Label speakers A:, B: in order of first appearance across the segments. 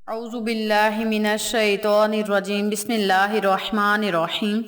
A: اعوذ باللہ من الشیطان الرجیم بسم اللہ الرحمن الرحیم۔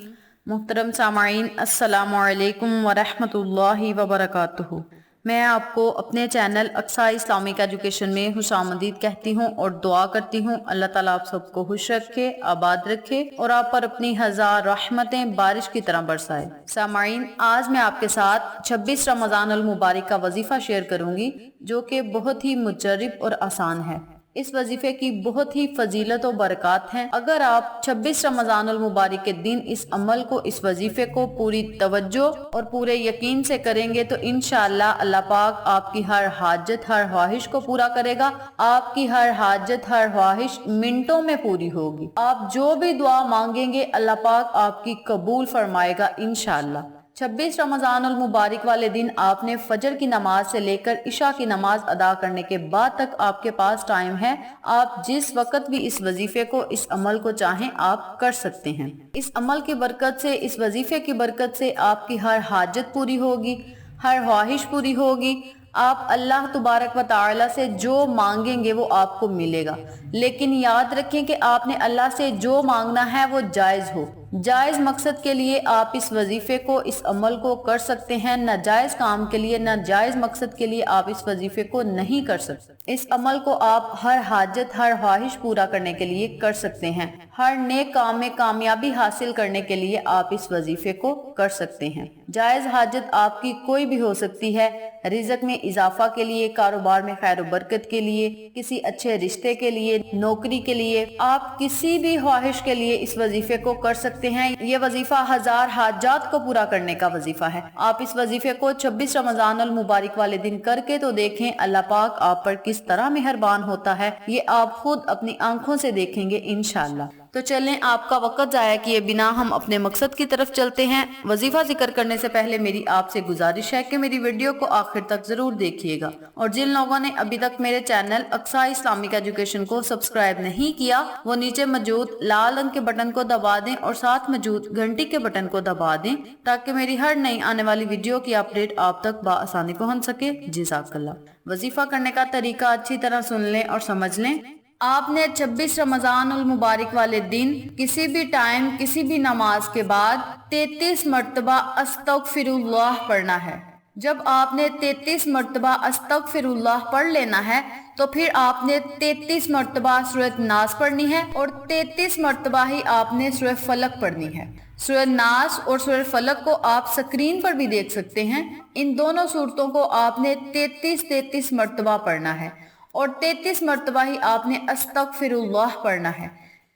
A: محترم سامعین، السلام علیکم ورحمۃ اللہ وبرکاتہ۔ میں آپ کو اپنے چینل اقصیٰ اسلامک ایجوکیشن میں خوش آمدید کہتی ہوں اور دعا کرتی ہوں اللہ تعالیٰ آپ سب کو خوش رکھے، آباد رکھے اور آپ پر اپنی ہزار رحمتیں بارش کی طرح برسائے۔ سامعین، آج میں آپ کے ساتھ 26 رمضان المبارک کا وظیفہ شیئر کروں گی جو کہ بہت ہی مجرب اور آسان ہے۔ اس وظیفے کی بہت ہی فضیلت و برکات ہیں۔ اگر آپ 26 رمضان المبارک کے دن اس عمل کو، اس وظیفے کو پوری توجہ اور پورے یقین سے کریں گے تو انشاءاللہ اللہ پاک آپ کی ہر حاجت، ہر خواہش کو پورا کرے گا۔ آپ کی ہر حاجت، ہر خواہش منٹوں میں پوری ہوگی۔ آپ جو بھی دعا مانگیں گے اللہ پاک آپ کی قبول فرمائے گا انشاءاللہ۔ 26 رمضان المبارک والے دن آپ نے فجر کی نماز سے لے کر عشاء کی نماز ادا کرنے کے بعد تک آپ کے پاس ٹائم ہے۔ آپ جس وقت بھی اس وظیفے کو، اس عمل کو چاہیں آپ کر سکتے ہیں۔ اس عمل کی برکت سے، اس وظیفے کی برکت سے آپ کی ہر حاجت پوری ہوگی، ہر خواہش پوری ہوگی۔ آپ اللہ تبارک و تعالی سے جو مانگیں گے وہ آپ کو ملے گا، لیکن یاد رکھیں کہ آپ نے اللہ سے جو مانگنا ہے وہ جائز ہو۔ جائز مقصد کے لیے آپ اس وظیفے کو، اس عمل کو کر سکتے ہیں، ناجائز کام کے لیے، ناجائز مقصد کے لیے آپ اس وظیفے کو نہیں کر سکتے۔ اس عمل کو آپ ہر حاجت، ہر خواہش پورا کرنے کے لیے کر سکتے ہیں۔ ہر نیک کام میں کامیابی حاصل کرنے کے لیے آپ اس وظیفے کو کر سکتے ہیں۔ جائز حاجت آپ کی کوئی بھی ہو سکتی ہے، رزق میں اضافہ کے لیے، کاروبار میں خیر و برکت کے لیے، کسی اچھے رشتے کے لیے، نوکری کے لیے، آپ کسی بھی خواہش کے لیے اس وظیفے کو کر سکتے ہیں۔ یہ وظیفہ ہزار حاجات کو پورا کرنے کا وظیفہ ہے۔ آپ اس وظیفے کو 26 رمضان المبارک والے دن کر کے تو دیکھیں اللہ پاک آپ پر کس طرح مہربان ہوتا ہے، یہ آپ خود اپنی آنکھوں سے دیکھیں گے انشاءاللہ۔ تو چلیں، آپ کا وقت ضائع کیے بنا ہم اپنے مقصد کی طرف چلتے ہیں۔ وظیفہ ذکر کرنے سے پہلے میری آپ سے گزارش ہے کہ میری ویڈیو کو آخر تک ضرور دیکھیے گا، اور جن لوگوں نے ابھی تک میرے چینل اقصیٰ اسلامک ایجوکیشن کو سبسکرائب نہیں کیا وہ نیچے موجود لال رنگ کے بٹن کو دبا دیں اور ساتھ موجود گھنٹی کے بٹن کو دبا دیں تاکہ میری ہر نئی آنے والی ویڈیو کی اپڈیٹ آپ تک بآسانی پہنچ سکے۔ جزاک اللہ۔ وظیفہ کرنے کا طریقہ اچھی طرح سن لیں اور سمجھ لیں۔ آپ نے 26 رمضان المبارک والے دن کسی بھی ٹائم، کسی بھی نماز کے بعد 33 مرتبہ استغفر اللہ پڑھنا ہے۔ جب آپ نے 33 مرتبہ استغفر اللہ پڑھ لینا ہے تو پھر آپ نے 33 مرتبہ سورۃ ناس پڑھنی ہے اور 33 مرتبہ ہی آپ نے سورۃ فلق پڑھنی ہے۔ سورۃ ناس اور سورۃ فلق کو آپ سکرین پر بھی دیکھ سکتے ہیں۔ ان دونوں سورتوں کو آپ نے 33 مرتبہ پڑھنا ہے اور 33 مرتبہ ہی آپ نے استغفر اللہ پڑھنا ہے۔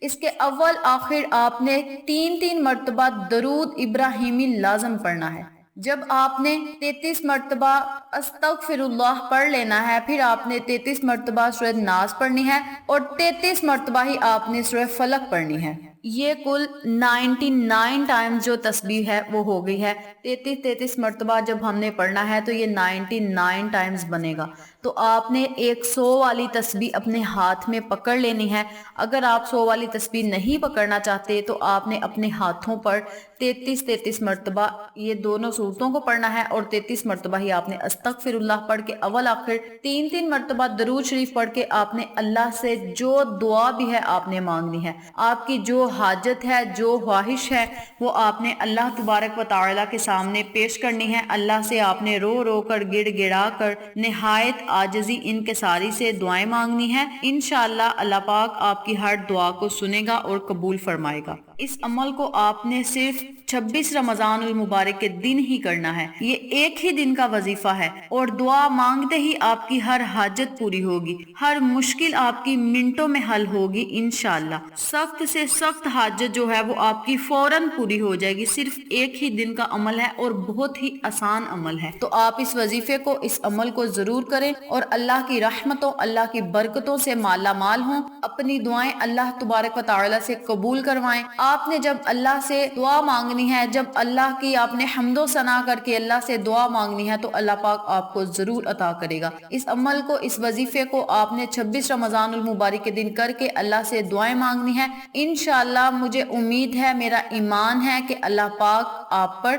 A: اس کے اول آخر آپ نے 3 مرتبہ درود ابراہیمی لازم پڑھنا ہے۔ جب آپ نے 33 مرتبہ استغفر اللہ پڑھ لینا ہے پھر آپ نے 33 مرتبہ سورۃ ناس پڑھنی ہے اور 33 مرتبہ ہی آپ نے سورۃ فلق پڑھنی ہے۔ یہ کل 99 ٹائمز جو تسبیح ہے وہ ہو گئی ہے۔ 33 مرتبہ جب ہم نے پڑھنا ہے تو یہ 99 ٹائمز بنے گا۔ تو آپ نے 100 والی تسبیح اپنے ہاتھ میں پکڑ لینی ہے۔ اگر آپ 100 والی تسبیح نہیں پکڑنا چاہتے تو آپ نے اپنے ہاتھوں پر 33 مرتبہ یہ دونوں صورتوں کو پڑھنا ہے اور 33 مرتبہ ہی آپ نے استغفر اللہ پڑھ کے اول آخر 3 مرتبہ درود شریف پڑھ کے آپ نے اللہ سے جو دعا بھی ہے آپ نے مانگنی ہے۔ آپ کی جو حاجت ہے، جو خواہش ہے وہ آپ نے اللہ تبارک و تعالی کے سامنے پیش کرنی ہے۔ اللہ سے آپ نے رو رو کر، گڑ گڑا کر، نہایت عاجزی انکساری سے دعائیں مانگنی ہے۔ انشاءاللہ اللہ پاک آپ کی ہر دعا کو سنے گا اور قبول فرمائے گا۔ اس عمل کو آپ نے صرف 26 رمضان المبارک کے دن ہی کرنا ہے۔ یہ ایک ہی دن کا وظیفہ ہے اور دعا مانگتے ہی آپ کی ہر حاجت پوری ہوگی، ہر مشکل آپ کی منٹوں میں حل ہوگی انشاءاللہ۔ سخت سے سخت حاجت جو ہے وہ آپ کی فوراً پوری ہو جائے گی۔ صرف ایک ہی دن کا عمل ہے اور بہت ہی آسان عمل ہے۔ تو آپ اس وظیفے کو، اس عمل کو ضرور کریں اور اللہ کی رحمتوں، اللہ کی برکتوں سے مالا مال ہوں۔ اپنی دعائیں اللہ تبارک و تعالی سے قبول کروائیں۔ آپ نے جب اللہ سے دعا مانگنی مانگنی ہے، جب اللہ کی آپ نے حمد و ثنا کر کے اللہ سے دعا مانگنی ہے تو اللہ پاک آپ کو ضرور عطا کرے گا۔ اس عمل کو، اس وظیفے کو آپ نے 26 رمضان المبارک کے دن کر کے اللہ سے دعائیں مانگنی ہے۔ انشاءاللہ مجھے امید ہے، میرا ایمان ہے کہ اللہ پاک آپ پر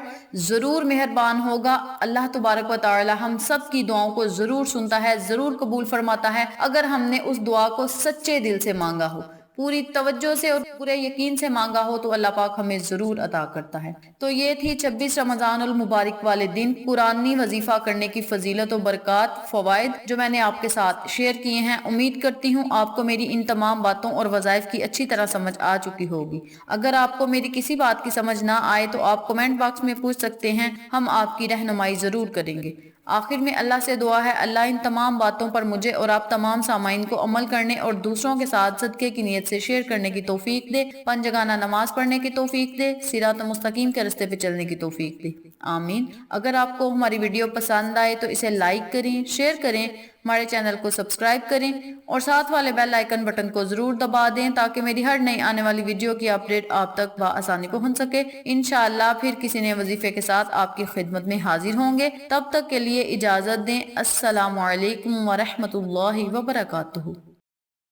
A: ضرور مہربان ہوگا۔ اللہ تبارک و تعالی ہم سب کی دعاؤں کو ضرور سنتا ہے، ضرور قبول فرماتا ہے، اگر ہم نے اس دعا کو سچے دل سے مانگا ہو، پوری توجہ سے اور پورے یقین سے مانگا ہو تو اللہ پاک ہمیں ضرور عطا کرتا ہے۔ تو یہ تھی 26 رمضان المبارک والے دن قرآنی وظیفہ کرنے کی فضیلت و برکات، فوائد جو میں نے آپ کے ساتھ شیئر کیے ہیں۔ امید کرتی ہوں آپ کو میری ان تمام باتوں اور وظائف کی اچھی طرح سمجھ آ چکی ہوگی۔ اگر آپ کو میری کسی بات کی سمجھ نہ آئے تو آپ کمنٹ باکس میں پوچھ سکتے ہیں، ہم آپ کی رہنمائی ضرور کریں گے۔ آخر میں اللہ سے دعا ہے اللہ ان تمام باتوں پر مجھے اور آپ تمام سامعین کو عمل کرنے اور دوسروں کے ساتھ صدقے کی نیت سے شیئر کرنے کی توفیق دے، 5 جگانہ نماز پڑھنے کی توفیق دے، صراط مستقیم کے راستے پہ چلنے کی توفیق دے، آمین۔ اگر آپ کو ہماری ویڈیو پسند آئے تو اسے لائک کریں، شیئر کریں، ہمارے چینل کو سبسکرائب کریں اور ساتھ والے بیل آئیکن بٹن کو ضرور دبا دیں تاکہ میری ہر نئی آنے والی ویڈیو کی اپڈیٹ آپ تک بآسانی پہنچ سکے۔ انشاءاللہ پھر کسی نئے وظیفے کے ساتھ آپ کی خدمت میں حاضر ہوں گے، تب تک کے لیے اجازت دیں۔ السلام علیکم ورحمۃ اللہ وبرکاتہ۔